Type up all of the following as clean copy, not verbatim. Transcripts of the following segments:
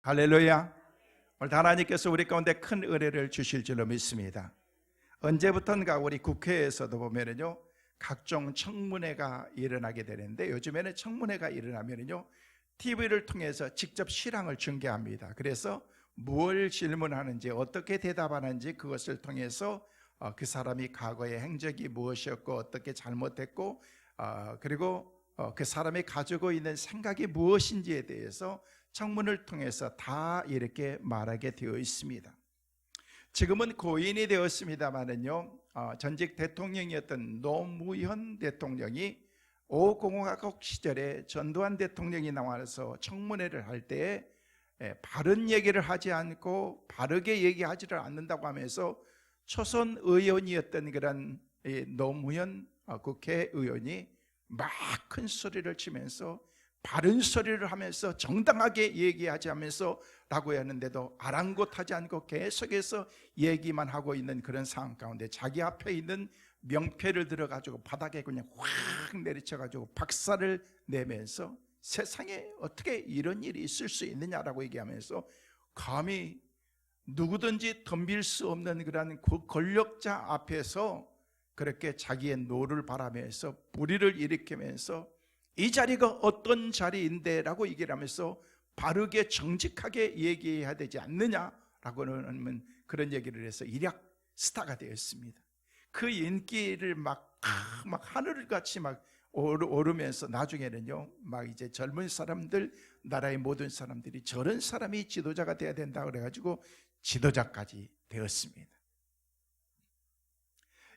할렐루야. 오늘 하나님께서 우리 가운데 큰 은혜를 주실 줄로 믿습니다. 언제부턴가 우리 국회에서도 보면은요, 각종 청문회가 일어나게 되는데, 요즘에는 청문회가 일어나면은요, TV를 통해서 직접 실황을 중계합니다. 그래서 무엇을 질문하는지, 어떻게 대답하는지 그것을 통해서 그 사람이 과거의 행적이 무엇이었고 어떻게 잘못했고, 그리고 그 사람이 가지고 있는 생각이 무엇인지에 대해서 청문을 통해서 다 이렇게 말하게 되어 있습니다. 지금은 고인이 되었습니다마는요, 전직 대통령이었던 노무현 대통령이 5 공화국 시절에 전두환 대통령이 나와서 청문회를 할 때에 바른 얘기를 하지 않고 바르게 얘기하지를 않는다고 하면서 초선 의원이었던 그런 노무현 국회의원이 막 큰 소리를 치면서 바른 소리를 하면서 정당하게 얘기하지 하면서 라고 했는데도 아랑곳하지 않고 계속해서 얘기만 하고 있는 그런 상황 가운데 자기 앞에 있는 명패를 들어가지고 바닥에 그냥 확 내리쳐가지고 박살을 내면서 세상에 어떻게 이런 일이 있을 수 있느냐라고 얘기하면서 감히 누구든지 덤빌 수 없는 그런 권력자 앞에서 그렇게 자기의 노를 바라면서 불의를 일으키면서 이 자리가 어떤 자리인데 라고 얘기를 하면서 바르게 정직하게 얘기해야 되지 않느냐라고는 그런 얘기를 해서 일약 스타가 되었습니다. 그 인기를 막 하늘같이 막 오르면서 나중에는요, 막 이제 젊은 사람들, 나라의 모든 사람들이 저런 사람이 지도자가 돼야 된다 그래가지고 지도자까지 되었습니다.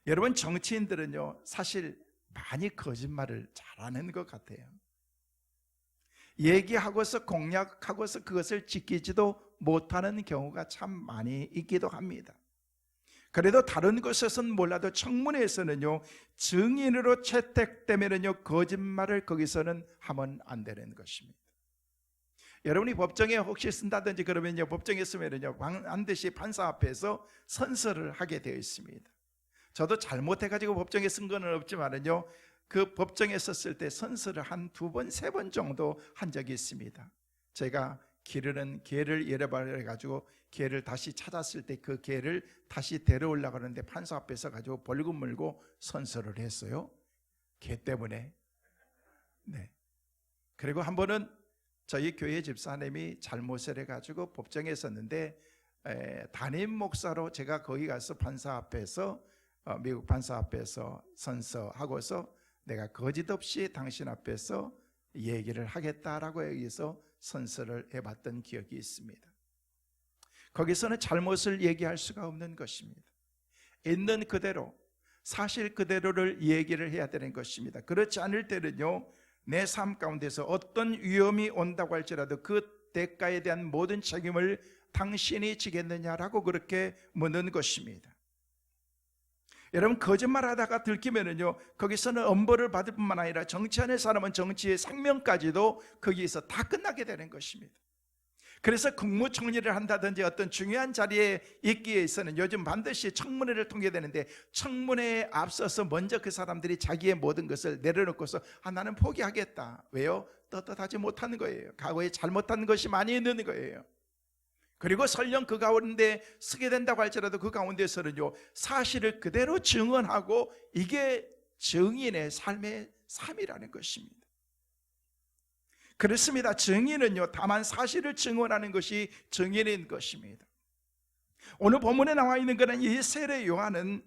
여러분, 정치인들은요 사실 많이 거짓말을 잘하는 것 같아요. 얘기하고서 공약하고서 그것을 지키지도 못하는 경우가 참 많이 있기도 합니다. 그래도 다른 곳에서는 몰라도 청문회에서는요, 증인으로 채택되면은요, 거짓말을 거기서는 하면 안 되는 것입니다. 여러분이 법정에 혹시 쓴다든지 그러면요, 법정에 쓰면은요, 반드시 판사 앞에서 선서를 하게 되어 있습니다. 저도 잘못해가지고 법정에 쓴 건 없지만은요, 그 법정에 썼을 때 선서를 한 2번, 3번 정도 한 적이 있습니다. 제가 기르는 개를 잃어버려가지고 개를 다시 찾았을 때 그 개를 다시 데려오려고 하는데 판사 앞에서 가지고 벌금 물고 선서를 했어요. 개 때문에. 네. 그리고 한 번은 저희 교회 집사님이 잘못을 해가지고 법정에 섰는데 담임 목사로 제가 거기 가서 판사 앞에서 미국 판사 앞에서 선서하고서 내가 거짓 없이 당신 앞에서 얘기를 하겠다라고 해서 선서를 해봤던 기억이 있습니다. 거기서는 잘못을 얘기할 수가 없는 것입니다. 있는 그대로, 사실 그대로를 얘기를 해야 되는 것입니다. 그렇지 않을 때는요, 내 삶 가운데서 어떤 위험이 온다고 할지라도 그 대가에 대한 모든 책임을 당신이 지겠느냐라고 그렇게 묻는 것입니다. 여러분, 거짓말하다가 들키면은요, 거기서는 엄벌을 받을 뿐만 아니라 정치하는 사람은 정치의 생명까지도 거기에서 다 끝나게 되는 것입니다. 그래서 국무총리를 한다든지 어떤 중요한 자리에 있기 위해서는 요즘 반드시 청문회를 통해야 되는데, 청문회에 앞서서 먼저 그 사람들이 자기의 모든 것을 내려놓고서 나는 포기하겠다. 왜요? 떳떳하지 못하는 거예요. 과거에 잘못한 것이 많이 있는 거예요. 그리고 설령 그 가운데 쓰게 된다고 할지라도 그 가운데서는요, 사실을 그대로 증언하고 이게 증인의 삶의 삶이라는 것입니다. 그렇습니다. 증인은요, 다만 사실을 증언하는 것이 증인인 것입니다. 오늘 본문에 나와 있는 그런 이 세례 요한은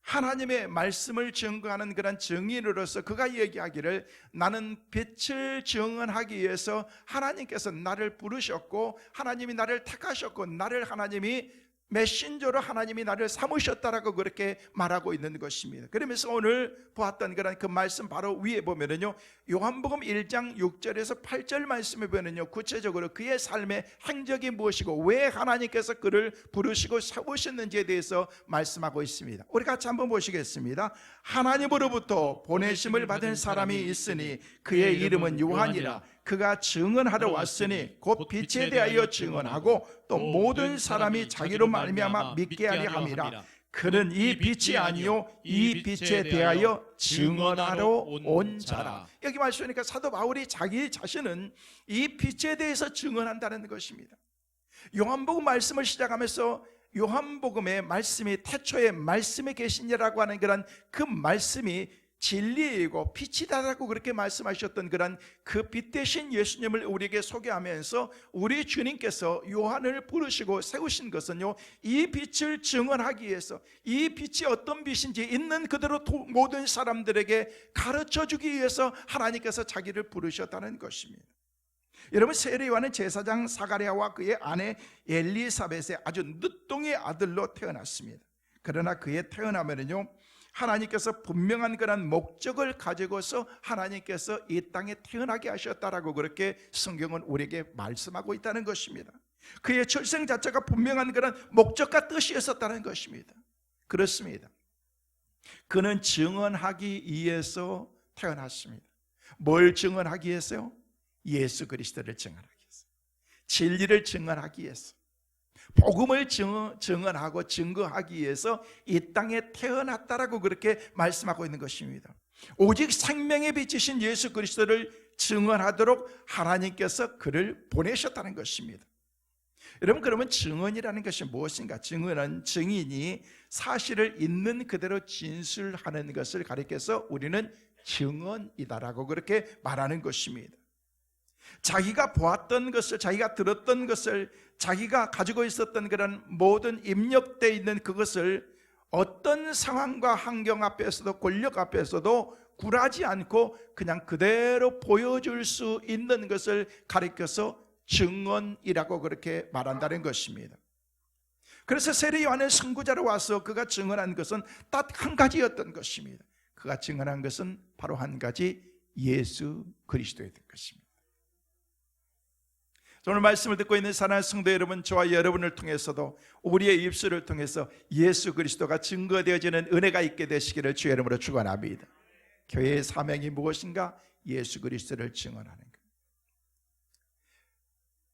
하나님의 말씀을 증거하는 그런 증인으로서 그가 얘기하기를, 나는 빛을 증언하기 위해서 하나님께서 나를 부르셨고 하나님이 나를 택하셨고 나를 하나님이 메신저로 하나님이 나를 삼으셨다라고 그렇게 말하고 있는 것입니다. 그러면서 오늘 보았던 그런 그 말씀 바로 위에 보면은요, 요한복음 1장 6절에서 8절 말씀에 보면은요, 구체적으로 그의 삶의 행적이 무엇이고 왜 하나님께서 그를 부르시고 세우셨는지에 대해서 말씀하고 있습니다. 우리 같이 한번 보시겠습니다. 하나님으로부터 보내심을 받은 사람이 있으니 그의 이름은 요한이라. 그가 증언하러 왔으니 곧 빛에 대하여 증언하고 또 모든 사람이 자기로 말미암아 믿게 하려 함이라. 그는 이 빛이 아니요 이 빛에 대하여 증언하러 온 자라. 여기 말씀하니까 사도 바울이 자기 자신은 이 빛에 대해서 증언한다는 것입니다. 요한복음 말씀을 시작하면서 요한복음의 말씀이 태초에 말씀에 계시니라고 하는 그런 그 말씀이 진리이고 빛이다라고 그렇게 말씀하셨던 그런 그 빛 대신 예수님을 우리에게 소개하면서 우리 주님께서 요한을 부르시고 세우신 것은요, 이 빛을 증언하기 위해서, 이 빛이 어떤 빛인지 있는 그대로 모든 사람들에게 가르쳐 주기 위해서 하나님께서 자기를 부르셨다는 것입니다. 여러분, 세례 요한은 제사장 사가랴와 그의 아내 엘리사벳의 아주 늦둥이 아들로 태어났습니다. 그러나 그의 태어나면은요, 하나님께서 분명한 그런 목적을 가지고서 하나님께서 이 땅에 태어나게 하셨다라고 그렇게 성경은 우리에게 말씀하고 있다는 것입니다. 그의 출생 자체가 분명한 그런 목적과 뜻이 있었다는 것입니다. 그렇습니다. 그는 증언하기 위해서 태어났습니다. 뭘 증언하기 위해서요? 예수 그리스도를 증언하기 위해서, 진리를 증언하기 위해서, 복음을 증언하고 증거하기 위해서 이 땅에 태어났다라고 그렇게 말씀하고 있는 것입니다. 오직 생명의 빛이신 예수 그리스도를 증언하도록 하나님께서 그를 보내셨다는 것입니다. 여러분, 그러면 증언이라는 것이 무엇인가? 증언은 증인이 사실을 있는 그대로 진술하는 것을 가리켜서 우리는 증언이다라고 그렇게 말하는 것입니다. 자기가 보았던 것을, 자기가 들었던 것을, 자기가 가지고 있었던 그런 모든 입력되어 있는 그것을 어떤 상황과 환경 앞에서도 권력 앞에서도 굴하지 않고 그냥 그대로 보여줄 수 있는 것을 가리켜서 증언이라고 그렇게 말한다는 것입니다. 그래서 세례 요한의 선구자로 와서 그가 증언한 것은 딱 한 가지였던 것입니다. 그가 증언한 것은 바로 한 가지, 예수 그리스도였던 것입니다. 오늘 말씀을 듣고 있는 사랑하는 성도 여러분, 저와 여러분을 통해서도 우리의 입술을 통해서 예수 그리스도가 증거되어지는 은혜가 있게 되시기를 주의 이름으로 축원합니다. 교회의 사명이 무엇인가? 예수 그리스도를 증언하는 것.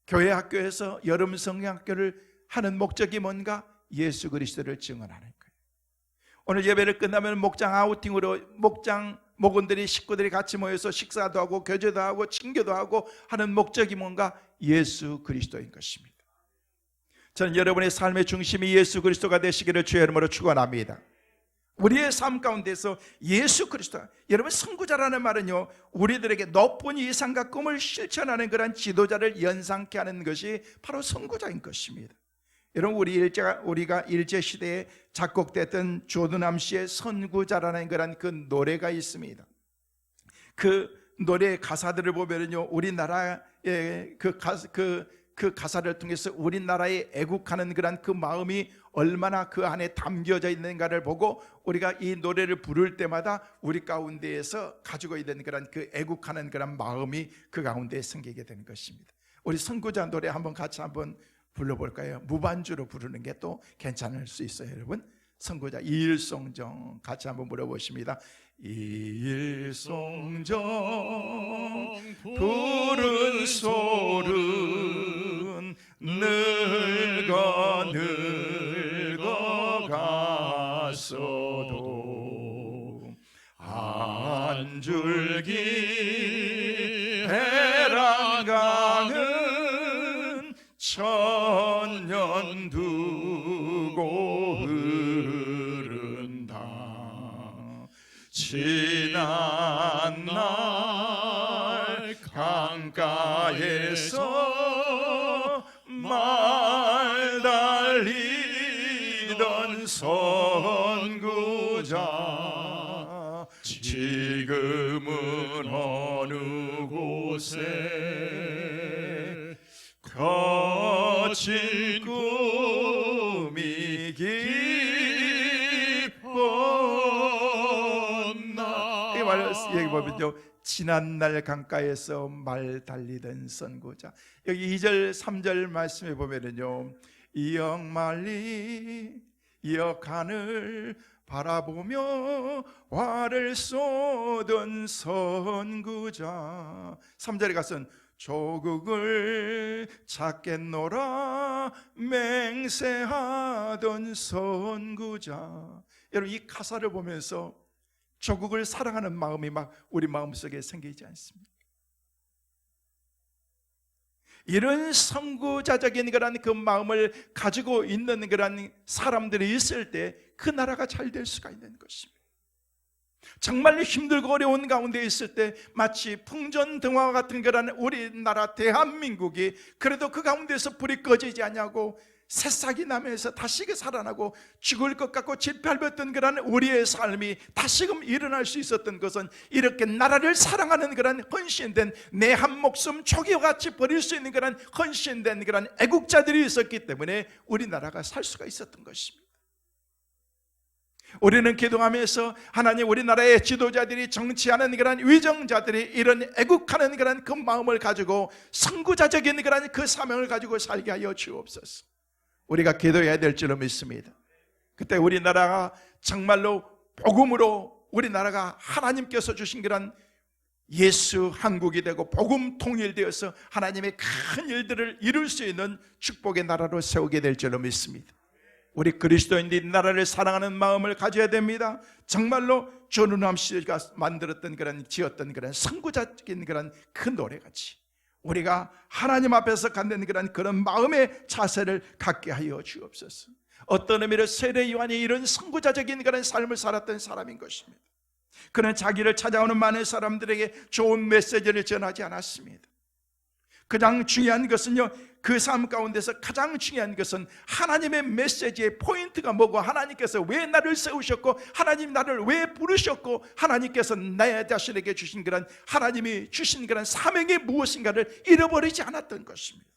교회 학교에서 여름 성경학교를 하는 목적이 뭔가? 예수 그리스도를 증언하는 거예요. 오늘 예배를 끝나면 목장 아우팅으로 목원들이, 식구들이 같이 모여서 식사도 하고 교제도 하고 친교도 하고 하는 목적이 뭔가? 예수 그리스도인 것입니다. 저는 여러분의 삶의 중심이 예수 그리스도가 되시기를 주의 이름으로 축원합니다. 우리의 삶 가운데서 예수 그리스도, 여러분, 선구자라는 말은요, 우리들에게 높은 이상과 꿈을 실천하는 그런 지도자를 연상케 하는 것이 바로 선구자인 것입니다. 여러분, 우리가 일제시대에 작곡됐던 조두남 씨의 선구자라는 그런 그 노래가 있습니다. 그 노래의 가사들을 보면요, 우리나라의 그 가사를 통해서 우리나라에 애국하는 그런 그 마음이 얼마나 그 안에 담겨져 있는가를 보고 우리가 이 노래를 부를 때마다 우리 가운데에서 가지고 있는 그런 그 애국하는 그런 마음이 그 가운데에 생기게 되는 것입니다. 우리 선구자 노래 한번 같이 한번 불러볼까요? 무반주로 부르는 게 또 괜찮을 수 있어요. 여러분, 선구자 이일송정 같이 한번 불러보십니다. 이일송정 푸른 소른 늙어 갔어도 한 줄기 해랑강은 천년 두고 흐른다. 지난 날 강가에서 말 달리던 선구자 지금은 어느 곳에 거친 꿈이 깊었나. 여기 보면요, 지난날 강가에서 말 달리던 선구자. 여기 2절 3절 말씀에 보면은요, 이역만리 이역하늘 바라보며 화를 쏘던 선구자. 3절에 가서는 조국을 찾겠노라 맹세하던 선구자. 여러분, 이 가사를 보면서 조국을 사랑하는 마음이 막 우리 마음속에 생기지 않습니까? 이런 선구자적인 그런 그 마음을 가지고 있는 그런 사람들이 있을 때 그 나라가 잘 될 수가 있는 것입니다. 정말 힘들고 어려운 가운데 있을 때 마치 풍전등화와 같은 그런 우리나라 대한민국이 그래도 그 가운데서 불이 꺼지지 않냐고 새싹이 나면서 다시금 살아나고 죽을 것 같고 짓밟았던 그런 우리의 삶이 다시금 일어날 수 있었던 것은 이렇게 나라를 사랑하는 그런 헌신된 내 한 목숨 초기와같이 버릴 수 있는 그런 헌신된 그런 애국자들이 있었기 때문에 우리나라가 살 수가 있었던 것입니다. 우리는 기도하면서 하나님 우리나라의 지도자들이 정치하는 그런 위정자들이 이런 애국하는 그런 그 마음을 가지고 선구자적인 그런 그 사명을 가지고 살게 하여 주옵소서. 우리가 기도해야 될 줄로 믿습니다. 그때 우리나라가 정말로 복음으로 우리나라가 하나님께서 주신 그런 예수 한국이 되고 복음 통일되어서 하나님의 큰 일들을 이룰 수 있는 축복의 나라로 세우게 될 줄로 믿습니다. 우리 그리스도인들이 나라를 사랑하는 마음을 가져야 됩니다. 정말로 조은함 씨가 만들었던 그런 지었던 그런 선구자적인 그런 그 노래같이 우리가 하나님 앞에서 갖는 그런 마음의 자세를 갖게 하여 주옵소서. 어떤 의미로 세례 요한이 이런 선구자적인 그런 삶을 살았던 사람인 것입니다. 그는 자기를 찾아오는 많은 사람들에게 좋은 메시지를 전하지 않았습니다. 가장 중요한 것은요, 그 삶 가운데서 가장 중요한 것은 하나님의 메시지의 포인트가 뭐고 하나님께서 왜 나를 세우셨고 하나님 나를 왜 부르셨고 하나님께서 내 자신에게 주신 그런 하나님이 주신 그런 사명이 무엇인가를 잃어버리지 않았던 것입니다.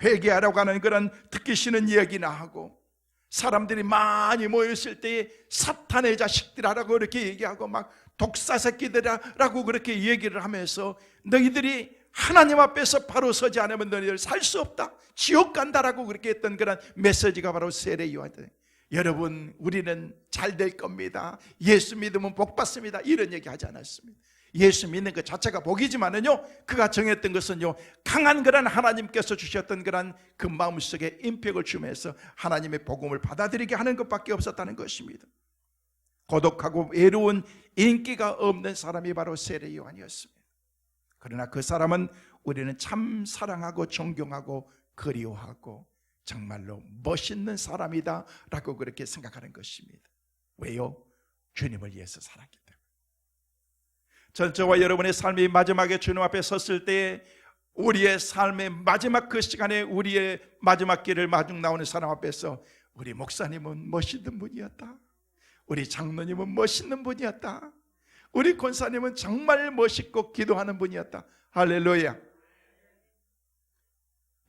회개하라고 하는 그런 듣기 싫은 이야기나 하고 사람들이 많이 모였을 때에 사탄의 자식들이라고 이렇게 얘기하고 막 독사 새끼들이라고 그렇게 얘기를 하면서 너희들이 하나님 앞에서 바로 서지 않으면 너희들 살 수 없다, 지옥 간다라고 그렇게 했던 그런 메시지가 바로 세례 요한이에요. 여러분 우리는 잘 될 겁니다, 예수 믿으면 복 받습니다, 이런 얘기 하지 않았습니다. 예수 믿는 것 자체가 복이지만은요, 그가 정했던 것은요, 강한 그런 하나님께서 주셨던 그런 그 마음속에 임팩을 주면서 하나님의 복음을 받아들이게 하는 것밖에 없었다는 것입니다. 고독하고 외로운 인기가 없는 사람이 바로 세례 요한이었습니다. 그러나 그 사람은 우리는 참 사랑하고 존경하고 그리워하고 정말로 멋있는 사람이다 라고 그렇게 생각하는 것입니다. 왜요? 주님을 위해서 살았기 때문에. 저와 여러분의 삶이 마지막에 주님 앞에 섰을 때 우리의 삶의 마지막 그 시간에 우리의 마지막 길을 마중 나오는 사람 앞에서 우리 목사님은 멋있는 분이었다, 우리 장로님은 멋있는 분이었다, 우리 권사님은 정말 멋있고 기도하는 분이었다, 할렐루야.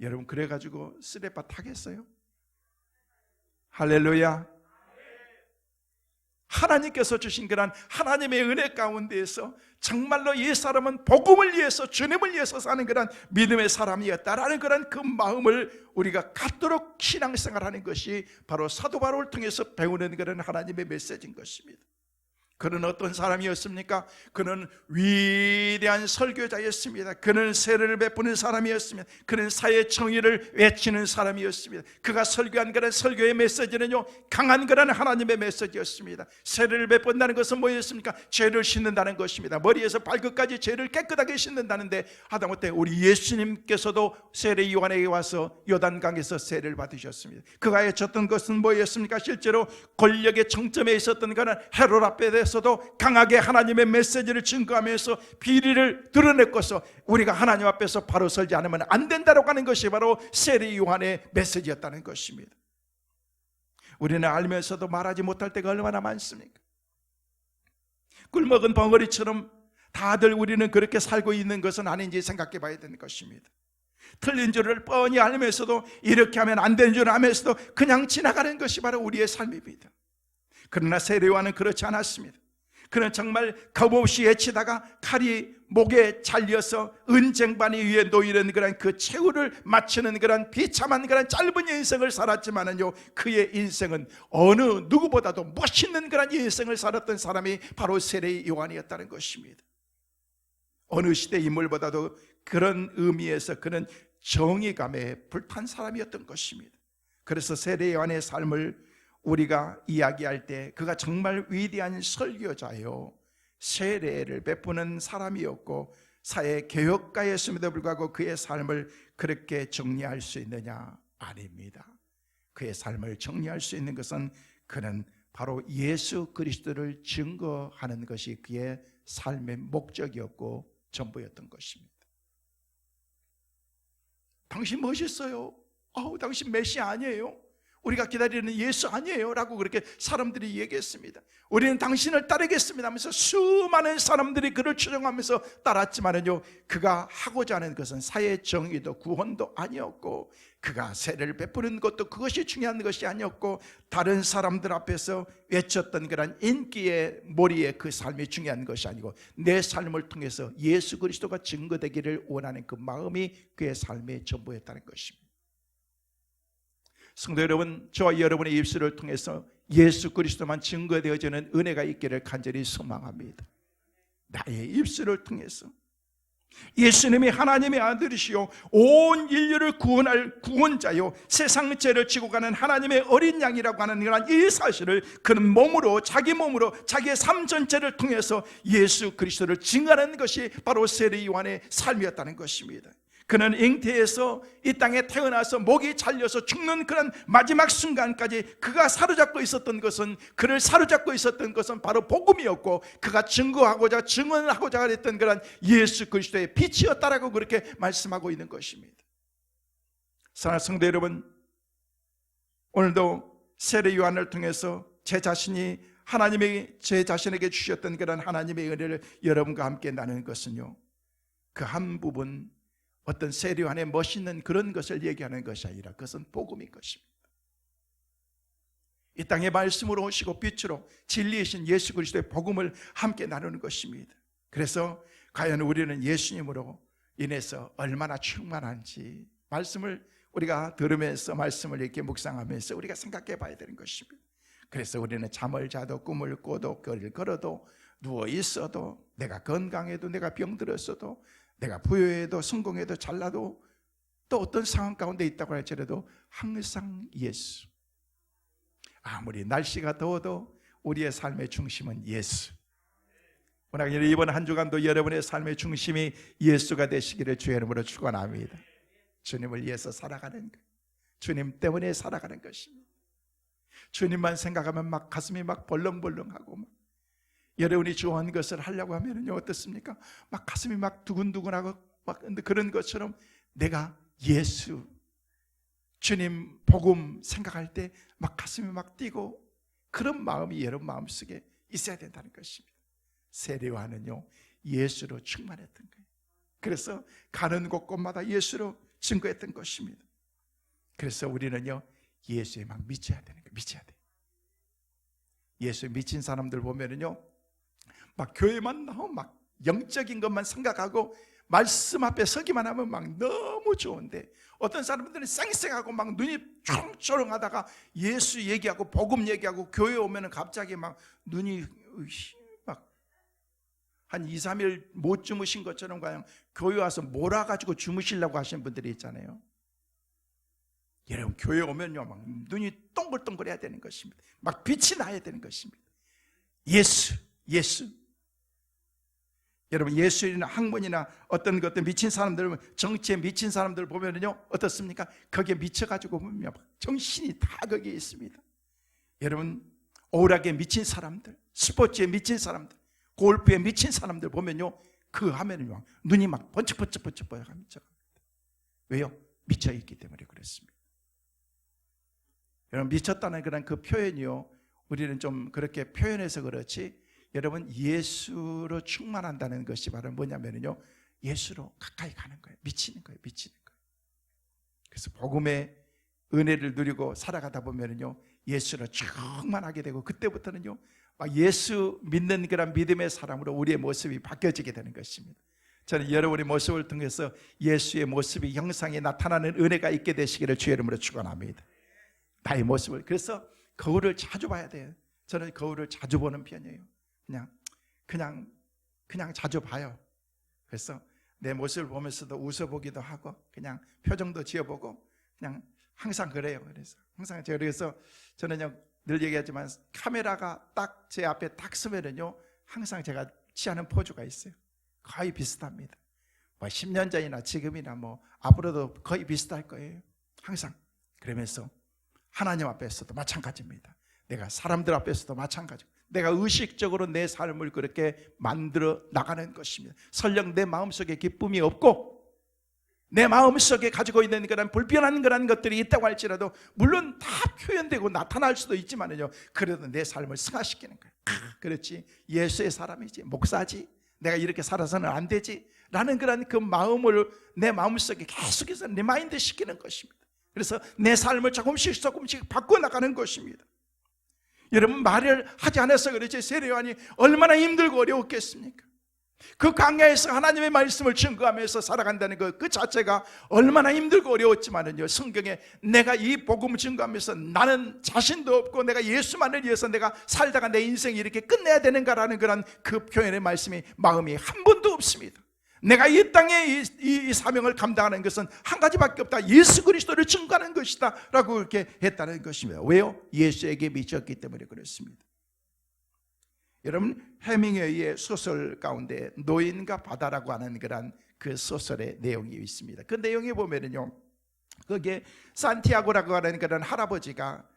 여러분 그래가지고 쓰레빠 타겠어요? 할렐루야. 하나님께서 주신 그런 하나님의 은혜 가운데에서 정말로 이 사람은 복음을 위해서 주님을 위해서 사는 그런 믿음의 사람이었다라는 그런 그 마음을 우리가 갖도록 신앙생활하는 것이 바로 사도 바울을 통해서 배우는 그런 하나님의 메시지인 것입니다. 그는 어떤 사람이었습니까? 그는 위대한 설교자였습니다. 그는 세례를 베푸는 사람이었습니다. 그는 사회 정의를 외치는 사람이었습니다. 그가 설교한 그런 설교의 메시지는요, 강한 그런 하나님의 메시지였습니다. 세례를 베푼다는 것은 뭐였습니까? 죄를 씻는다는 것입니다. 머리에서 발끝까지 죄를 깨끗하게 씻는다는데 하다못해 우리 예수님께서도 세례 요한에게 와서 요단강에서 세례를 받으셨습니다. 그가 외쳤던 것은 뭐였습니까? 실제로 권력의 정점에 있었던 그런 헤롯 앞에 서도 강하게 하나님의 메시지를 증거하면서 비리를 드러냈고서 우리가 하나님 앞에서 바로 설지 않으면 안 된다고 하는 것이 바로 세례 요한의 메시지였다는 것입니다. 우리는 알면서도 말하지 못할 때가 얼마나 많습니까? 꿀먹은 벙어리처럼 다들 우리는 그렇게 살고 있는 것은 아닌지 생각해 봐야 되는 것입니다. 틀린 줄을 뻔히 알면서도 이렇게 하면 안 되는 줄 알면서도 그냥 지나가는 것이 바로 우리의 삶입니다. 그러나 세례 요한은 그렇지 않았습니다. 그는 정말 겁없이 외치다가 칼이 목에 잘려서 은쟁반이 위에 놓이는 그런 그 최후를 마치는 그런 비참한 그런 짧은 인생을 살았지만은요, 그의 인생은 어느 누구보다도 멋있는 그런 인생을 살았던 사람이 바로 세례 요한이었다는 것입니다. 어느 시대 인물보다도 그런 의미에서 그는 정의감에 불탄 사람이었던 것입니다. 그래서 세례 요한의 삶을 우리가 이야기할 때 그가 정말 위대한 설교자요, 세례를 베푸는 사람이었고 사회 개혁가였음에도 불구하고 그의 삶을 그렇게 정리할 수 있느냐? 아닙니다. 그의 삶을 정리할 수 있는 것은 그는 바로 예수 그리스도를 증거하는 것이 그의 삶의 목적이었고 전부였던 것입니다. 당신 멋있어요. 당신 메시아 아니에요? 우리가 기다리는 예수 아니에요? 라고 그렇게 사람들이 얘기했습니다. 우리는 당신을 따르겠습니다 하면서 수많은 사람들이 그를 추종하면서 따랐지만은요, 그가 하고자 하는 것은 사회 정의도 구원도 아니었고, 그가 세례를 베푸는 것도 그것이 중요한 것이 아니었고, 다른 사람들 앞에서 외쳤던 그런 인기의 몰이의 그 삶이 중요한 것이 아니고, 내 삶을 통해서 예수 그리스도가 증거되기를 원하는 그 마음이 그의 삶의 전부였다는 것입니다. 성도 여러분, 저와 여러분의 입술을 통해서 예수 그리스도만 증거되어지는 은혜가 있기를 간절히 소망합니다. 나의 입술을 통해서 예수님이 하나님의 아들이시요 온 인류를 구원할 구원자요 세상 죄를 지고 가는 하나님의 어린 양이라고 하는 이 사실을 그는 몸으로, 자기 몸으로, 자기의 삶 전체를 통해서 예수 그리스도를 증거하는 것이 바로 세례 요한의 삶이었다는 것입니다. 그는 잉태에서 이 땅에 태어나서 목이 잘려서 죽는 그런 마지막 순간까지 그가 사로잡고 있었던 것은, 그를 사로잡고 있었던 것은 바로 복음이었고, 그가 증거하고자 증언을 하고자 했던 그런 예수 그리스도의 빛이었다라고 그렇게 말씀하고 있는 것입니다. 사랑하는 성도 여러분, 오늘도 세례 요한을 통해서 제 자신이 하나님의 제 자신에게 주셨던 그런 하나님의 은혜를 여러분과 함께 나누는 것은요, 그 한 부분 어떤 세례 요한의 멋있는 그런 것을 얘기하는 것이 아니라 그것은 복음인 것입니다. 이 땅에 말씀으로 오시고 빛으로 진리이신 예수 그리스도의 복음을 함께 나누는 것입니다. 그래서 과연 우리는 예수님으로 인해서 얼마나 충만한지 말씀을 우리가 들으면서, 말씀을 이렇게 묵상하면서 우리가 생각해 봐야 되는 것입니다. 그래서 우리는 잠을 자도 꿈을 꿔도 거리를 걸어도 누워 있어도, 내가 건강해도 내가 병들었어도, 내가 부유해도 성공해도 잘나도, 또 어떤 상황 가운데 있다고 할지라도 항상 예수. 아무리 날씨가 더워도 우리의 삶의 중심은 예수. 오늘 이번 한 주간도 여러분의 삶의 중심이 예수가 되시기를 주의 이름으로 축원합니다. 주님을 위해서 살아가는 것, 주님 때문에 살아가는 것입니다. 주님만 생각하면 막 가슴이 막 벌렁벌렁하고, 여러분이 좋아하는 것을 하려고 하면요 어떻습니까? 막 가슴이 막 두근두근하고 막 그런 것처럼 내가 예수, 주님 복음 생각할 때 막 가슴이 막 뛰고, 그런 마음이 여러분 마음속에 있어야 된다는 것입니다. 세례 요한은요 예수로 충만했던 거예요. 그래서 가는 곳곳마다 예수로 증거했던 것입니다. 그래서 우리는요 예수에 막 미쳐야 되는 거예요. 미쳐야 돼. 예수에 미친 사람들 보면은요 막 교회만 나오면 막 영적인 것만 생각하고 말씀 앞에 서기만 하면 막 너무 좋은데, 어떤 사람들은 쌩쌩하고 막 눈이 초롱초롱하다가 예수 얘기하고 복음 얘기하고 교회 오면은 갑자기 막 눈이 막 한 2, 3일 못 주무신 것처럼 그냥 교회 와서 몰아가지고 주무시려고 하시는 분들이 있잖아요. 여러분, 교회 오면요 막 눈이 동글동글해야 되는 것입니다. 막 빛이 나야 되는 것입니다. 예수. 여러분, 예수나 학문이나 어떤 것들 미친 사람들, 정치에 미친 사람들 보면요 어떻습니까? 거기에 미쳐가지고 보면 정신이 다 거기에 있습니다. 여러분, 오락에 미친 사람들, 스포츠에 미친 사람들, 골프에 미친 사람들 보면요 그 하면은요 눈이 막 번쩍번쩍 합니다. 왜요? 미쳐있기 때문에 그렇습니다. 여러분, 미쳤다는 그런 그 표현이요, 우리는 좀 그렇게 표현해서 그렇지, 여러분 예수로 충만한다는 것이 바로 뭐냐면요 예수로 가까이 가는 거예요. 미치는 거예요. 그래서 복음의 은혜를 누리고 살아가다 보면요 예수로 충만하게 되고, 그때부터는요 막 예수 믿는 그런 믿음의 사람으로 우리의 모습이 바뀌어지게 되는 것입니다. 저는 여러분의 모습을 통해서 예수의 모습이 형상에 나타나는 은혜가 있게 되시기를 주의 이름으로 축원합니다. 나의 모습을, 그래서 거울을 자주 봐야 돼요. 저는 거울을 자주 보는 편이에요. 그냥 자주 봐요. 그래서 내 모습을 보면서도 웃어보기도 하고, 그냥 표정도 지어보고, 그냥 항상 그래요. 그래서 저는 늘 얘기하지만 카메라가 딱 제 앞에 딱 서면은요 항상 제가 취하는 포즈가 있어요. 거의 비슷합니다. 뭐 10년 전이나 지금이나 뭐 앞으로도 거의 비슷할 거예요. 항상. 그러면서 하나님 앞에서도 마찬가지입니다. 내가 사람들 앞에서도 마찬가지고, 내가 의식적으로 내 삶을 그렇게 만들어 나가는 것입니다. 설령 내 마음속에 기쁨이 없고 내 마음속에 가지고 있는 그런 불편한 그런 것들이 있다고 할지라도, 물론 다 표현되고 나타날 수도 있지만요, 그래도 내 삶을 승화시키는 거예요. 그렇지, 예수의 사람이지, 목사지, 내가 이렇게 살아서는 안 되지 라는 그런 그 마음을 내 마음속에 계속해서 리마인드 시키는 것입니다. 그래서 내 삶을 조금씩 바꿔나가는 것입니다. 여러분, 말을 하지 않아서 그렇지 세례 요한이 얼마나 힘들고 어려웠겠습니까? 그 광야에서 하나님의 말씀을 증거하면서 살아간다는 그 자체가 얼마나 힘들고 어려웠지만은요, 성경에 내가 이 복음을 증거하면서 나는 자신도 없고 내가 예수만을 위해서 내가 살다가 내 인생이 이렇게 끝내야 되는가라는 그런 그 표현의 말씀이 마음이 한 번도 없습니다. 내가 이 땅에 이 사명을 감당하는 것은 한 가지밖에 없다, 예수 그리스도를 증거하는 것이다 라고 그렇게 했다는 것입니다. 왜요? 예수에게 미쳤기 때문에 그렇습니다. 여러분, 해밍웨이의 소설 가운데 노인과 바다라고 하는 그런 그 소설의 내용이 있습니다. 그 내용에 보면은요, 거기에 산티아고라고 하는 그런 할아버지가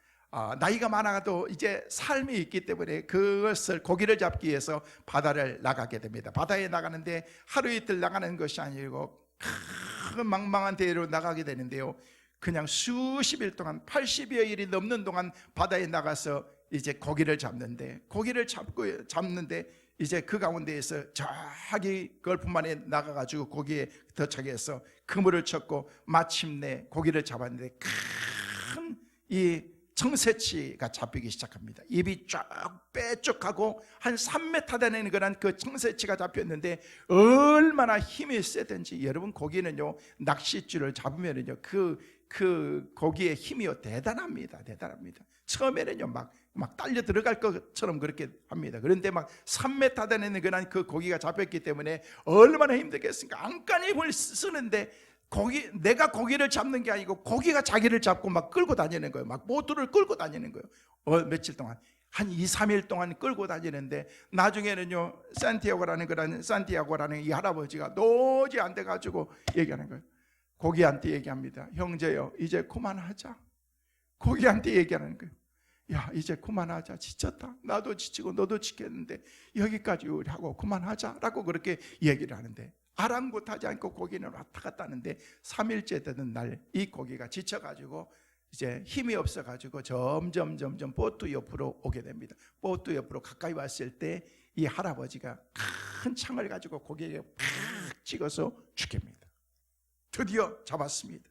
나이가 많아도 이제 삶이 있기 때문에 그것을 고기를 잡기 위해서 바다를 나가게 됩니다. 바다에 나가는데 하루 이틀 나가는 것이 아니고 큰 망망한 대로 나가게 되는데요, 그냥 수십 일 동안 80여 일이 넘는 동안 바다에 나가서 이제 고기를 잡는데 이제 그 가운데에서 저기 걸프만에 나가가지고 고기에 도착해서 그물을 쳤고 마침내 고기를 잡았는데 큰 이 청새치가 잡히기 시작합니다. 입이 쫙 빼쪽하고 한 3m 되는 그런 그 청새치가 잡혔는데 얼마나 힘이 세든지, 여러분 고기는요 낚싯줄을 잡으면은요 그 고기의 힘이요 대단합니다. 처음에는요 막 딸려 들어갈 것처럼 그렇게 합니다. 그런데 막 3m 되는 그런 그 고기가 잡혔기 때문에 얼마나 힘들겠습니까? 안간히 힘을 쓰는데 내가 고기를 잡는 게 아니고 고기가 자기를 잡고 막 끌고 다니는 거예요. 막 보트를 끌고 다니는 거예요. 며칠 동안, 한 2, 3일 동안 끌고 다니는데 나중에는요 산티아고라는 이 할아버지가 도저히 안 돼가지고 얘기하는 거예요. 고기한테 얘기합니다. 형제요, 이제 그만하자. 고기한테 얘기하는 거예요. 야, 이제 그만하자. 지쳤다. 나도 지치고 너도 지쳤는데 여기까지 하고 그만하자라고 그렇게 얘기를 하는데, 아랑곳하지 않고 고기는 왔다 갔다 하는데 3일째 되는 날 이 고기가 지쳐가지고 이제 힘이 없어가지고 점점 보트 옆으로 오게 됩니다. 보트 옆으로 가까이 왔을 때 이 할아버지가 큰 창을 가지고 고기에 팍 찍어서 죽입니다. 드디어 잡았습니다.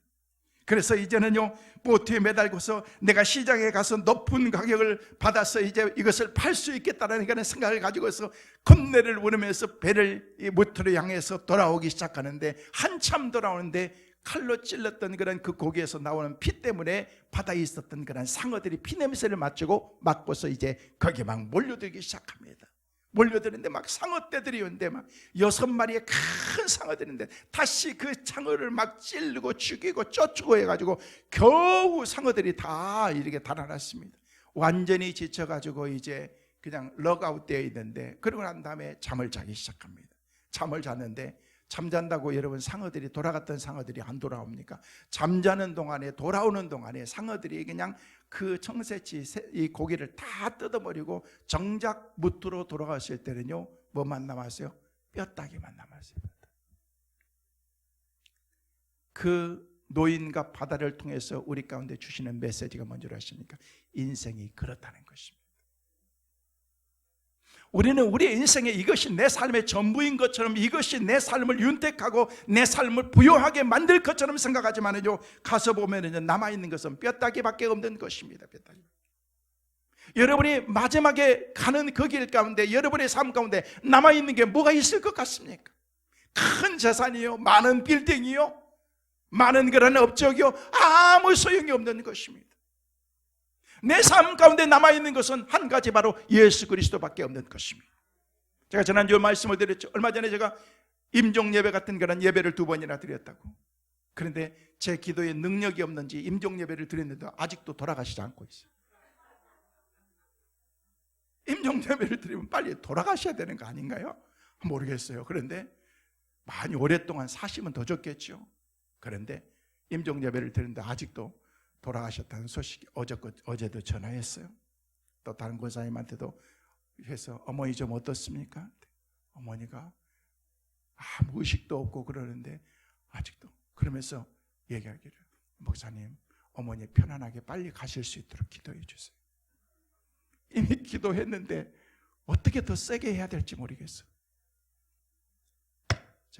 그래서 이제는요 보트에 매달고서 내가 시장에 가서 높은 가격을 받아서 이제 이것을 팔 수 있겠다는 그런 생각을 가지고서 건네를 우르면서 배를 이 무트로 향해서 돌아오기 시작하는데, 한참 돌아오는데 칼로 찔렀던 그런 그 고기에서 나오는 피 때문에 바다에 있었던 그런 상어들이 피 냄새를 맡고서 이제 거기에 막 몰려들기 시작합니다. 몰려드는데 막 상어떼들이 오는데 막 6마리의 큰 상어들인데 다시 그 상어를 막 찌르고 죽이고 쫓고 해가지고 겨우 상어들이 다 이렇게 달아났습니다. 완전히 지쳐가지고 이제 그냥 럭아웃 되어 있는데, 그러고 난 다음에 잠을 자기 시작합니다. 잠을 잤는데, 잠잔다고 여러분 상어들이, 돌아갔던 상어들이 안 돌아옵니까? 잠자는 동안에, 돌아오는 동안에 상어들이 그냥 그 청새치 이 고기를 다 뜯어버리고 정작 무트로 돌아갔을 때는요 뭐만 남았어요? 뼈다귀만 남았어요. 그 노인과 바다를 통해서 우리 가운데 주시는 메시지가 뭔지 아십니까? 인생이 그렇다는 것입니다. 우리는 우리의 인생에 이것이 내 삶의 전부인 것처럼, 이것이 내 삶을 윤택하고 내 삶을 부요하게 만들 것처럼 생각하지만요, 가서 보면은 남아있는 것은 뼈다귀밖에 없는 것입니다. 뼈다귀. 여러분이 마지막에 가는 그 길 가운데, 여러분의 삶 가운데 남아있는 게 뭐가 있을 것 같습니까? 큰 재산이요, 많은 빌딩이요, 많은 그런 업적이요, 아무 소용이 없는 것입니다. 내 삶 가운데 남아있는 것은 한 가지, 바로 예수 그리스도밖에 없는 것입니다. 제가 지난주에 말씀을 드렸죠. 얼마 전에 제가 임종 예배 같은 그런 예배를 2번이나 드렸다고. 그런데 제 기도에 능력이 없는지 임종 예배를 드렸는데 아직도 돌아가시지 않고 있어요. 임종 예배를 드리면 빨리 돌아가셔야 되는 거 아닌가요? 모르겠어요. 그런데 많이 오랫동안 사시면 더 좋겠죠. 그런데 임종예배를 드리는데 아직도 돌아가셨다는 소식이 어제도 전화했어요. 또 다른 권사님한테도 해서 어머니 좀 어떻습니까? 어머니가 아무 의식도 없고 그러는데 아직도 그러면서 얘기하기를 목사님 어머니 편안하게 빨리 가실 수 있도록 기도해 주세요. 이미 기도했는데 어떻게 더 세게 해야 될지 모르겠어요.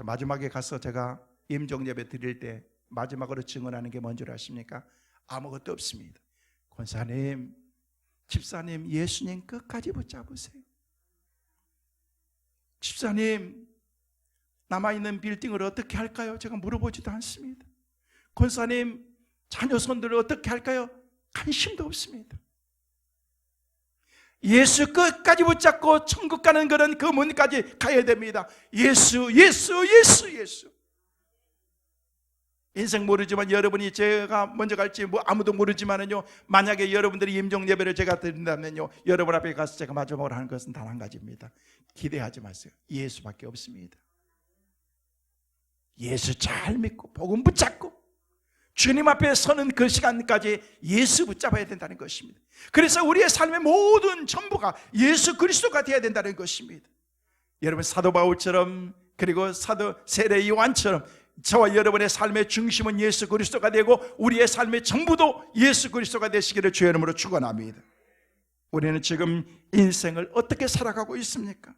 마지막에 가서 제가 임종예배 드릴 때 마지막으로 증언하는 게 뭔지 아십니까? 아무것도 없습니다. 권사님, 집사님, 예수님 끝까지 붙잡으세요. 집사님, 남아있는 빌딩을 어떻게 할까요? 제가 물어보지도 않습니다. 권사님, 자녀손들을 어떻게 할까요? 관심도 없습니다. 예수 끝까지 붙잡고 천국 가는 것은 그 문까지 가야 됩니다. 예수, 예수, 예수, 예수. 인생 모르지만 여러분이 제가 먼저 갈지 아무도 모르지만은요, 만약에 여러분들이 임종 예배를 제가 드린다면요, 여러분 앞에 가서 제가 마지막으로 하는 것은 단 한 가지입니다. 기대하지 마세요. 예수밖에 없습니다. 예수 잘 믿고 복음 붙잡고 주님 앞에 서는 그 시간까지 예수 붙잡아야 된다는 것입니다. 그래서 우리의 삶의 모든 전부가 예수 그리스도가 되어야 된다는 것입니다. 여러분 사도 바울처럼 그리고 사도 세례 요한처럼 저와 여러분의 삶의 중심은 예수 그리스도가 되고 우리의 삶의 전부도 예수 그리스도가 되시기를 주의 이름으로 축원합니다. 우리는 지금 인생을 어떻게 살아가고 있습니까?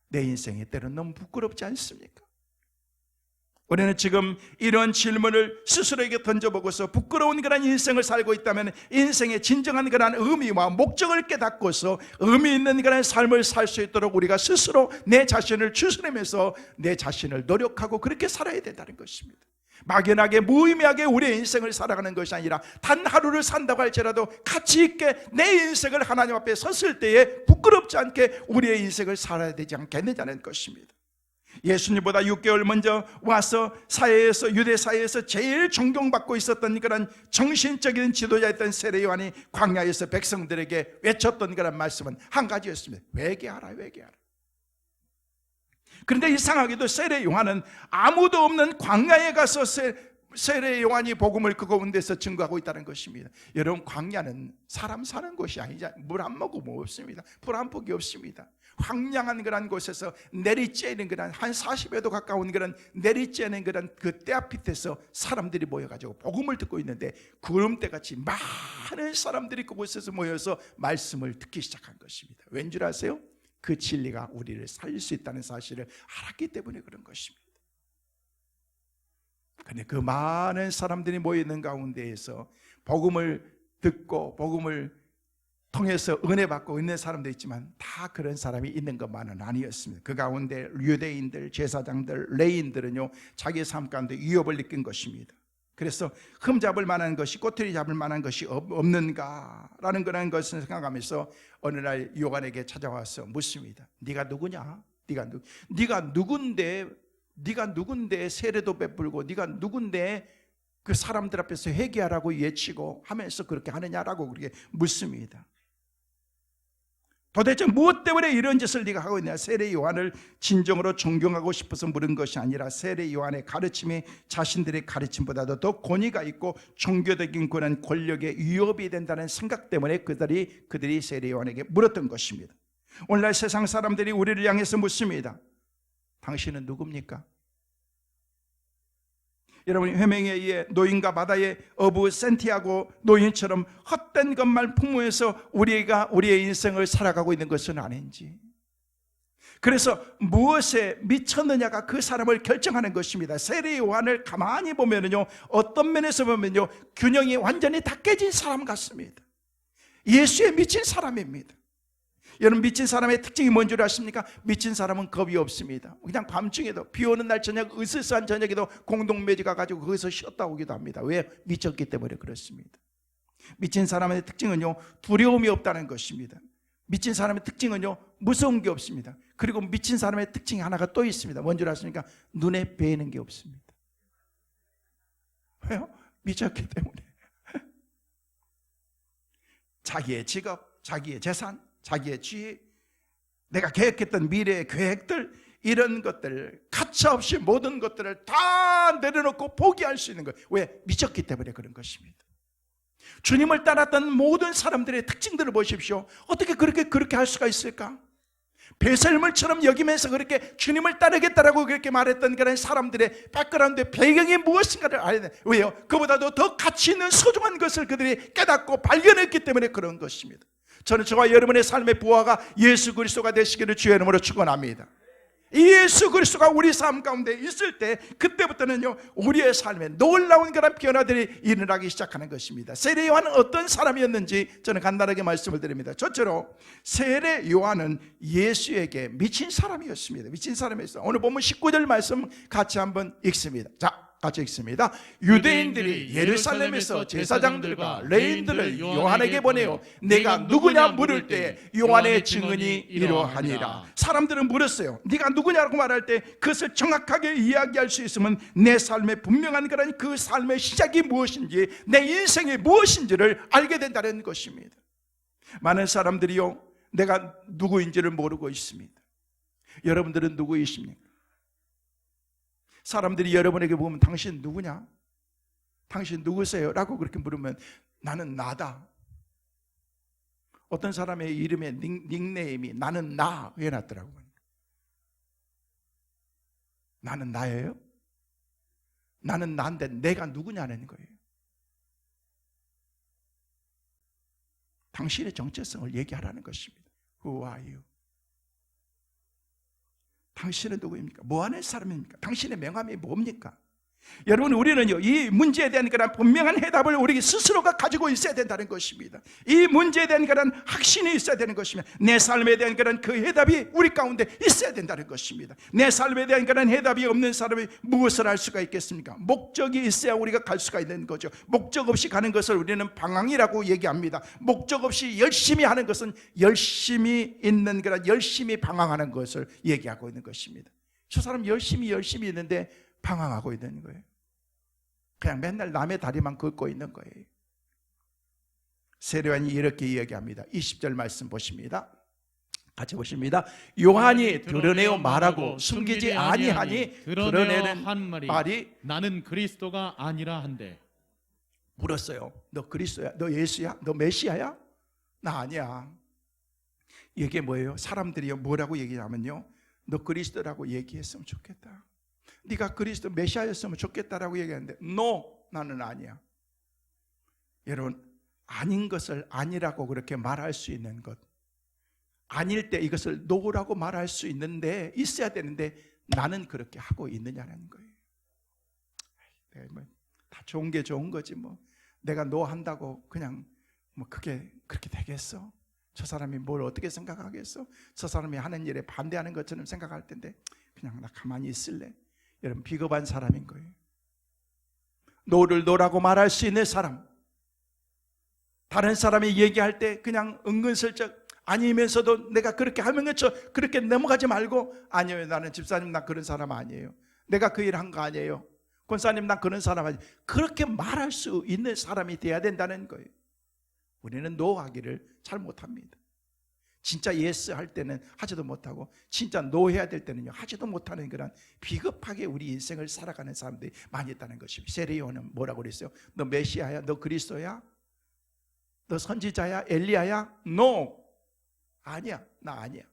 내 인생이 때로는 너무 부끄럽지 않습니까? 우리는 지금 이런 질문을 스스로에게 던져보고서 부끄러운 그런 인생을 살고 있다면 인생의 진정한 그런 의미와 목적을 깨닫고서 의미 있는 그런 삶을 살 수 있도록 우리가 스스로 내 자신을 추스리면서 내 자신을 노력하고 그렇게 살아야 된다는 것입니다. 막연하게 무의미하게 우리의 인생을 살아가는 것이 아니라 단 하루를 산다고 할지라도 가치 있게 내 인생을 하나님 앞에 섰을 때에 부끄럽지 않게 우리의 인생을 살아야 되지 않겠느냐는 것입니다. 예수님보다 6개월 먼저 와서 사회에서 유대 사회에서 제일 존경받고 있었던 그런 정신적인 지도자였던 세례 요한이 광야에서 백성들에게 외쳤던 그런 말씀은 한 가지였습니다. 회개하라, 회개하라. 그런데 이상하게도 세례 요한은 아무도 없는 광야에 가서 세례 요한이 복음을 그 가운데서 증거하고 있다는 것입니다. 여러분, 광야는 사람 사는 곳이 아니죠. 물 안 먹으면 없습니다. 불 한 폭이 없습니다. 황량한 그런 곳에서 내리쬐는 그런 한 40여 도 가까운 그런 내리쬐는 그런 그 떼앞밑에서 사람들이 모여가지고 복음을 듣고 있는데 구름대같이 많은 사람들이 그곳에서 모여서 말씀을 듣기 시작한 것입니다. 왠 줄 아세요? 그 진리가 우리를 살릴 수 있다는 사실을 알았기 때문에 그런 것입니다. 그런데 그 많은 사람들이 모여있는 가운데에서 복음을 듣고 복음을 통해서 은혜 받고 있는 사람도 있지만 다 그런 사람이 있는 것만은 아니었습니다. 그 가운데 유대인들, 제사장들, 레인들은요 자기의 삶 가운데 위협을 느낀 것입니다. 그래서 흠잡을 만한 것이, 꼬투리 잡을 만한 것이 없는가라는 그런 것을 생각하면서 어느 날 요한에게 찾아와서 묻습니다. 네가 누구냐? 네가 누군데 세례도 베풀고 네가 누군데 그 사람들 앞에서 회개하라고 외치고 하면서 그렇게 하느냐라고 그렇게 묻습니다. 도대체 무엇 때문에 이런 짓을 네가 하고 있냐? 세례 요한을 진정으로 존경하고 싶어서 물은 것이 아니라 세례 요한의 가르침이 자신들의 가르침보다도 더 권위가 있고 종교적인 그런 권력의 위협이 된다는 생각 때문에 그들이 세례 요한에게 물었던 것입니다. 오늘날 세상 사람들이 우리를 향해서 묻습니다. 당신은 누굽니까? 여러분, 회명에 의해 노인과 바다의 어부 센티아고 노인처럼 헛된 것만 풍부해서 우리의 인생을 살아가고 있는 것은 아닌지. 그래서 무엇에 미쳤느냐가 그 사람을 결정하는 것입니다. 세례 요한을 가만히 보면요, 어떤 면에서 보면요, 균형이 완전히 다 깨진 사람 같습니다. 예수에 미친 사람입니다. 여러분, 미친 사람의 특징이 뭔 줄 아십니까? 미친 사람은 겁이 없습니다. 그냥 밤중에도, 비 오는 날 저녁, 으스스한 저녁에도 공동묘지 가가지고 거기서 쉬었다 오기도 합니다. 왜? 미쳤기 때문에 그렇습니다. 미친 사람의 특징은요, 두려움이 없다는 것입니다. 미친 사람의 특징은요, 무서운 게 없습니다. 그리고 미친 사람의 특징이 하나가 또 있습니다. 뭔 줄 아십니까? 눈에 뵈는 게 없습니다. 왜요? 미쳤기 때문에. 자기의 직업, 자기의 재산, 자기의 지혜, 내가 계획했던 미래의 계획들, 이런 것들, 가차없이 모든 것들을 다 내려놓고 포기할 수 있는 거예요. 왜? 믿었기 때문에 그런 것입니다. 주님을 따랐던 모든 사람들의 특징들을 보십시오. 어떻게 그렇게 할 수가 있을까? 배설물처럼 여기면서 그렇게 주님을 따르겠다라고 그렇게 말했던 그런 사람들의 백그라운드 배경이 무엇인가를 알아야 돼요. 왜요? 그보다도 더 가치 있는 소중한 것을 그들이 깨닫고 발견했기 때문에 그런 것입니다. 저는 저와 여러분의 삶의 부하가 예수 그리스도가 되시기를 주의 이름으로 축원합니다. 예수 그리스도가 우리 삶 가운데 있을 때 그때부터는요 우리의 삶에 놀라운 그런 변화들이 일어나기 시작하는 것입니다. 세례 요한은 어떤 사람이었는지 저는 간단하게 말씀을 드립니다. 첫째로 세례 요한은 예수에게 미친 사람이었습니다. 미친 사람이었어요. 오늘 보면 19절 말씀 같이 한번 읽습니다. 자, 같이 읽습니다. 유대인들이 예루살렘에서 제사장들과 레인들을 요한에게 보내어 내가 누구냐 물을 때 요한의 증언이 이러하니라. 사람들은 물었어요. 네가 누구냐고 말할 때 그것을 정확하게 이야기할 수 있으면 내 삶의 분명한 그런 그 삶의 시작이 무엇인지, 내 인생이 무엇인지를 알게 된다는 것입니다. 많은 사람들이요 내가 누구인지를 모르고 있습니다. 여러분들은 누구이십니까? 사람들이 여러분에게 보면 당신 누구냐? 당신 누구세요? 라고 그렇게 물으면 나는 나다. 어떤 사람의 이름에 닉네임이 나는 나 해놨더라고요. 나는 나예요? 나는 나인데 내가 누구냐는 거예요. 당신의 정체성을 얘기하라는 것입니다. Who are you? 당신은 누구입니까? 뭐 하는 사람입니까? 당신의 명함이 뭡니까? 여러분, 우리는요 이 문제에 대한 그런 분명한 해답을 우리 스스로가 가지고 있어야 된다는 것입니다. 이 문제에 대한 그런 확신이 있어야 되는 것입니다. 내 삶에 대한 그런 그 해답이 우리 가운데 있어야 된다는 것입니다. 내 삶에 대한 그런 해답이 없는 사람이 무엇을 할 수가 있겠습니까? 목적이 있어야 우리가 갈 수가 있는 거죠. 목적 없이 가는 것을 우리는 방황이라고 얘기합니다. 목적 없이 열심히 하는 것은 열심히 있는 그런 열심히 방황하는 것을 얘기하고 있는 것입니다. 저 사람 열심히 있는데 방황하고 있는 거예요. 그냥 맨날 남의 다리만 걷고 있는 거예요. 세례 요한이 이렇게 이야기합니다. 20절 말씀 보십니다. 같이 보십니다. 요한이 드러내어 말하고 숨기지 아니하니 드러내는 말이 나는 그리스도가 아니라 한데. 물었어요. 너 그리스도야? 너 예수야? 너 메시아야? 나 아니야. 이게 뭐예요? 사람들이 뭐라고 얘기하면요 너 그리스도라고 얘기했으면 좋겠다. 네가 그리스도 메시아였으면 좋겠다라고 얘기하는데 No, 나는 아니야. 여러분, 아닌 것을 아니라고 그렇게 말할 수 있는 것, 아닐 때 이것을 No라고 말할 수 있는데 있어야 되는데 나는 그렇게 하고 있느냐는 거예요. 다 좋은 게 좋은 거지 뭐 내가 No 한다고 그냥 뭐 그게 그렇게 되겠어? 저 사람이 뭘 어떻게 생각하겠어? 저 사람이 하는 일에 반대하는 것처럼 생각할 텐데 그냥 나 가만히 있을래? 여러분, 비겁한 사람인 거예요. 노를 노라고 말할 수 있는 사람, 다른 사람이 얘기할 때 그냥 은근슬쩍 아니면서도 내가 그렇게 하면 그렇게 넘어가지 말고 아니에요, 나는 집사님 나 그런 사람 아니에요, 내가 그 일 한 거 아니에요, 권사님 나 그런 사람 아니에요, 그렇게 말할 수 있는 사람이 돼야 된다는 거예요. 우리는 노 하기를 잘 못합니다. 진짜 예스 할 때는 하지도 못하고 진짜 노 해야 될 때는요 하지도 못하는 그런 비겁하게 우리 인생을 살아가는 사람들이 많이 있다는 것입니다. 세례 요한은 뭐라고 그랬어요? 너 메시아야? 너 그리스도야? 너 선지자야? 엘리야야? No, 아니야, 나 아니야.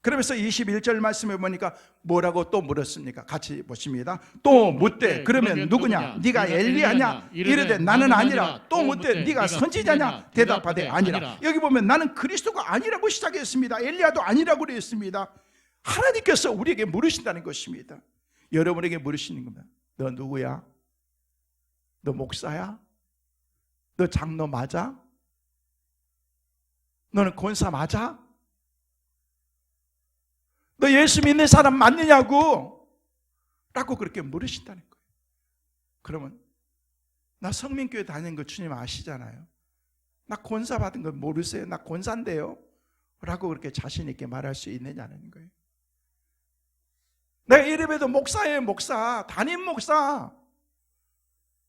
그러면서 21절 말씀에 보니까 뭐라고 또 물었습니까? 같이 보십니다. 또 묻되 그러면 누구냐? 네가 엘리야냐? 이르되 나는 아니라. 또 묻되 네가 선지자냐? 대답하되 아니라. 여기 보면 나는 그리스도가 아니라고 시작했습니다. 엘리야도 아니라고 그랬습니다. 하나님께서 우리에게 물으신다는 것입니다. 여러분에게 물으시는 겁니다. 너 누구야? 너 목사야? 너 장로 맞아? 너는 권사 맞아? 너 예수 믿는 사람 맞느냐고? 라고 그렇게 물으신다는 거예요. 그러면 나 성민교회 다니는 거 주님 아시잖아요. 나 권사 받은 거 모르세요? 나 권사인데요? 라고 그렇게 자신 있게 말할 수 있느냐는 거예요. 내가 이름에도 목사예요, 목사, 담임 목사.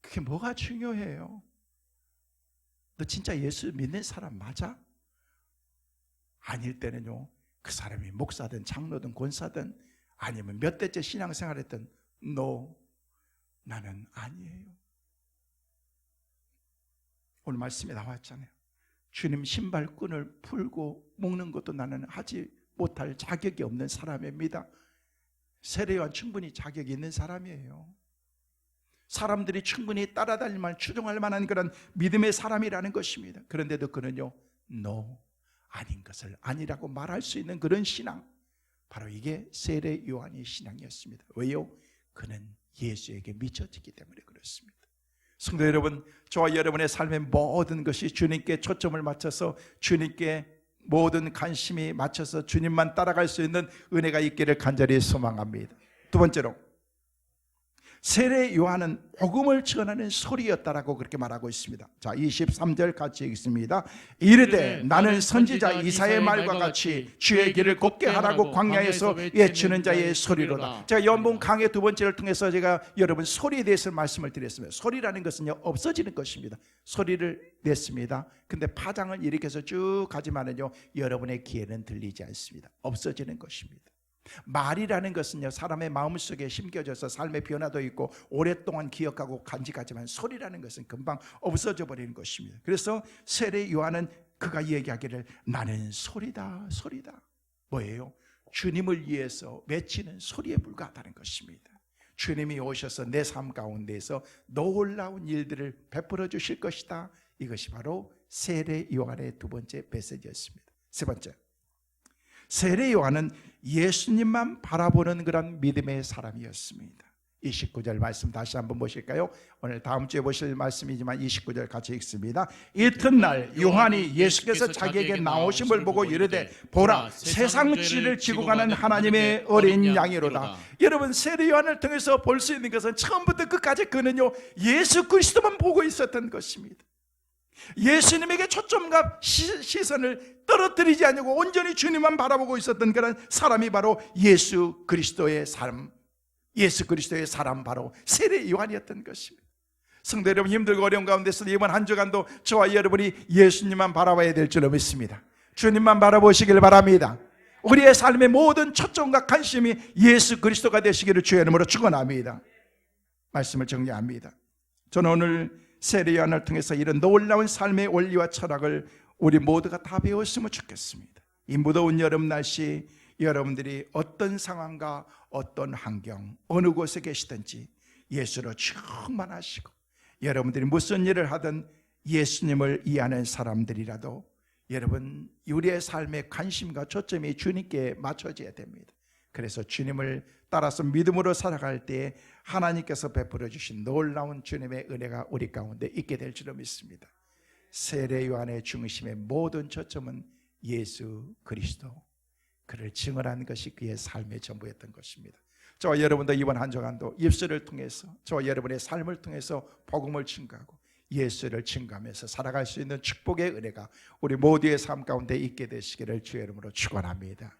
그게 뭐가 중요해요? 너 진짜 예수 믿는 사람 맞아? 아닐 때는요 그 사람이 목사든 장로든 권사든 아니면 몇 대째 신앙생활했든 나는 아니에요. 오늘 말씀에 나왔잖아요. 주님 신발끈을 풀고 묶는 것도 나는 하지 못할 자격이 없는 사람입니다. 세례요한 충분히 자격이 있는 사람이에요. 사람들이 충분히 따라다닐 만 추종할 만한 그런 믿음의 사람이라는 것입니다. 그런데도 그는요, 아닌 것을 아니라고 말할 수 있는 그런 신앙, 바로 이게 세례요한의 신앙이었습니다. 왜요? 그는 예수에게 미쳐지기 때문에 그렇습니다. 성도 여러분, 저와 여러분의 삶의 모든 것이 주님께 초점을 맞춰서 주님께 모든 관심이 맞춰서 주님만 따라갈 수 있는 은혜가 있기를 간절히 소망합니다. 두 번째로, 세례 요한은 복음을 전하는 소리였다라고 그렇게 말하고 있습니다. 자, 23절 같이 읽습니다. 이르되 나는 선지자 이사야의 말과 같이 주의 길을 곱게 하라고 광야에서 외치는 자의 소리로다. 제가 연봉 강의 두 번째를 통해서 제가 여러분 소리에 대해서 말씀을 드렸습니다. 소리라는 것은요, 없어지는 것입니다. 소리를 냈습니다. 근데 파장을 일으켜서 쭉 가지만은요, 여러분의 귀에는 들리지 않습니다. 없어지는 것입니다. 말이라는 것은요, 사람의 마음속에 심겨져서 삶의 변화도 있고 오랫동안 기억하고 간직하지만 소리라는 것은 금방 없어져 버리는 것입니다. 그래서 세례 요한은 그가 얘기하기를 나는 소리다, 소리다. 뭐예요? 주님을 위해서 외치는 소리에 불과하다는 것입니다. 주님이 오셔서 내 삶 가운데에서 놀라운 일들을 베풀어 주실 것이다. 이것이 바로 세례 요한의 두 번째 메시지였습니다. 세 번째, 세례 요한은 예수님만 바라보는 그런 믿음의 사람이었습니다. 29절 말씀 다시 한번 보실까요? 오늘 다음 주에 보실 말씀이지만 29절 같이 읽습니다. 이튿날 요한이 예수께서 자기에게 나오심을 보고 이르되 보라, 세상 죄를 지고 가는 하나님의 어린 양이로다. 여러분, 세례 요한을 통해서 볼 수 있는 것은 처음부터 끝까지 그는요, 예수 그리스도만 보고 있었던 것입니다. 예수님에게 초점과 시선을 떨어뜨리지 않고 온전히 주님만 바라보고 있었던 그런 사람이 바로 예수 그리스도의 사람, 예수 그리스도의 사람, 바로 세례 요한이었던 것입니다. 성도 여러분, 힘들고 어려운 가운데서 이번 한 주간도 저와 여러분이 예수님만 바라봐야 될 줄로 믿습니다. 주님만 바라보시길 바랍니다. 우리의 삶의 모든 초점과 관심이 예수 그리스도가 되시기를 주의 이름으로 축원합니다. 말씀을 정리합니다. 저는 오늘 세례 요한을 통해서 이런 놀라운 삶의 원리와 철학을 우리 모두가 다 배웠으면 좋겠습니다. 이 무더운 여름 날씨, 여러분들이 어떤 상황과 어떤 환경, 어느 곳에 계시든지 예수로 충만하시고, 여러분들이 무슨 일을 하든 예수님을 이해하는 사람들이라도 여러분, 우리의 삶의 관심과 초점이 주님께 맞춰져야 됩니다. 그래서 주님을 따라서 믿음으로 살아갈 때 하나님께서 베풀어 주신 놀라운 주님의 은혜가 우리 가운데 있게 될 줄로 믿습니다. 세례 요한의 중심의 모든 초점은 예수 그리스도, 그를 증언하는 것이 그의 삶의 전부였던 것입니다. 저와 여러분도 이번 한 주간도 입술을 통해서, 저와 여러분의 삶을 통해서 복음을 증거하고 예수를 증거하면서 살아갈 수 있는 축복의 은혜가 우리 모두의 삶 가운데 있게 되시기를 주의 이름으로 축원합니다.